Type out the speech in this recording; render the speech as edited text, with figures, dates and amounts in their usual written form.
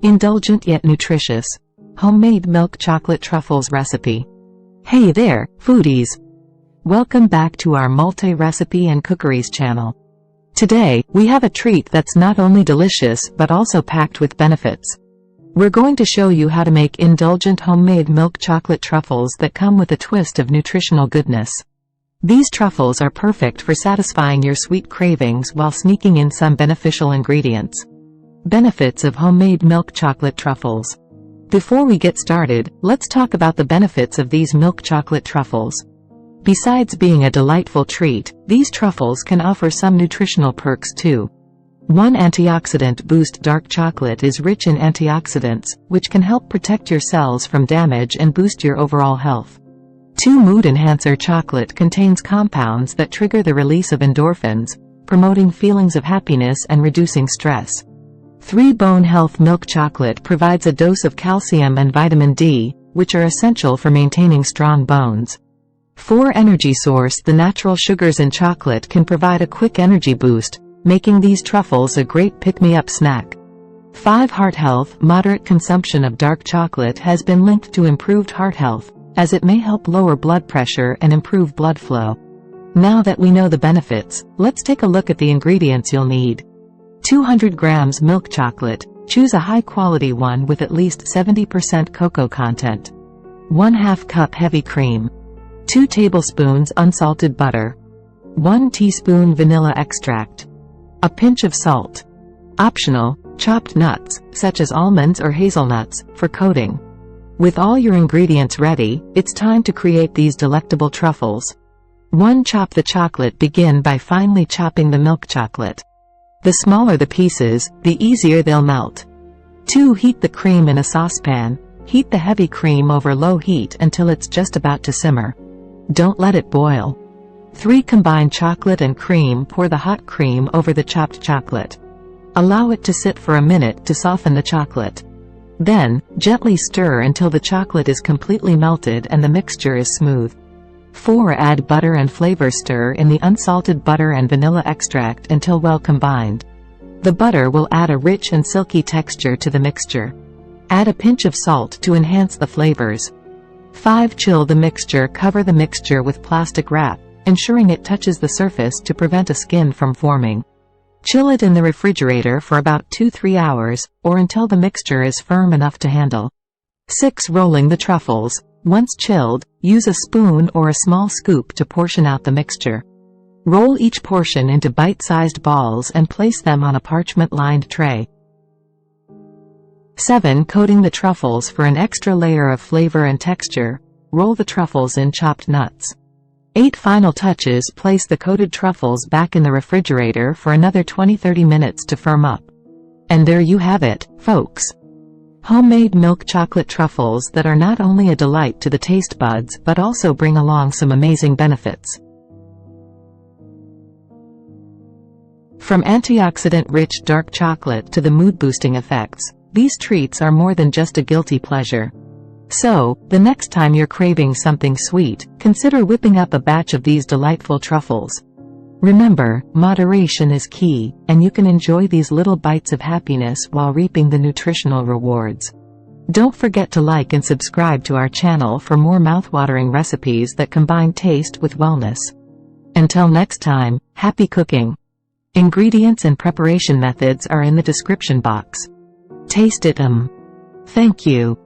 Indulgent yet nutritious. Homemade milk chocolate truffles recipe. Hey there, foodies! Welcome back to our multi-recipe and cookeries channel. Today, we have a treat that's not only delicious but also packed with benefits. We're going to show you how to make indulgent homemade milk chocolate truffles that come with a twist of nutritional goodness. These truffles are perfect for satisfying your sweet cravings while sneaking in some beneficial ingredients. Benefits of homemade milk chocolate truffles. Before we get started, let's talk about the benefits of these milk chocolate truffles. Besides being a delightful treat, these truffles can offer some nutritional perks too. 1. Antioxidant boost. Dark chocolate is rich in antioxidants, which can help protect your cells from damage and boost your overall health. 2. Mood enhancer. Chocolate contains compounds that trigger the release of endorphins, promoting feelings of happiness and reducing stress. 3. Bone health. Milk chocolate provides a dose of calcium and vitamin D, which are essential for maintaining strong bones. 4. Energy source. The natural sugars in chocolate can provide a quick energy boost, making these truffles a great pick-me-up snack. 5. Heart health. Moderate consumption of dark chocolate has been linked to improved heart health, as it may help lower blood pressure and improve blood flow. Now that we know the benefits, let's take a look at the ingredients you'll need. 200 grams milk chocolate. Choose a high-quality one with at least 70% cocoa content. 1/2 cup heavy cream. 2 tablespoons unsalted butter. 1 teaspoon vanilla extract. A pinch of salt. Optional, chopped nuts, such as almonds or hazelnuts, for coating. With all your ingredients ready, it's time to create these delectable truffles. 1. Chop the chocolate. Begin by finely chopping the milk chocolate. The smaller the pieces, the easier they'll melt. 2. Heat the cream in a saucepan. Heat the heavy cream over low heat until it's just about to simmer. Don't let it boil. 3. Combine chocolate and cream. Pour the hot cream over the chopped chocolate. Allow it to sit for a minute to soften the chocolate. Then, gently stir until the chocolate is completely melted and the mixture is smooth. 4. Add butter and flavor. Stir in the unsalted butter and vanilla extract until well combined. The butter will add a rich and silky texture to the mixture. Add a pinch of salt to enhance the flavors. 5. Chill the mixture. Cover the mixture with plastic wrap, ensuring it touches the surface to prevent a skin from forming. Chill it in the refrigerator for about 2-3 hours, or until the mixture is firm enough to handle. 6. Rolling the truffles. Once chilled, use a spoon or a small scoop to portion out the mixture. Roll each portion into bite-sized balls and place them on a parchment-lined tray. 7. Coating the truffles. For an extra layer of flavor and texture, roll the truffles in chopped nuts. 8. Final touches. Place the coated truffles back in the refrigerator for another 20-30 minutes to firm up. And there you have it, folks. Homemade milk chocolate truffles that are not only a delight to the taste buds but also bring along some amazing benefits. From antioxidant-rich dark chocolate to the mood-boosting effects, these treats are more than just a guilty pleasure. So, the next time you're craving something sweet, consider whipping up a batch of these delightful truffles. Remember, moderation is key, and you can enjoy these little bites of happiness while reaping the nutritional rewards. Don't forget to like and subscribe to our channel for more mouthwatering recipes that combine taste with wellness. Until next time, happy cooking! Ingredients and preparation methods are in the description box. Taste it. Thank you.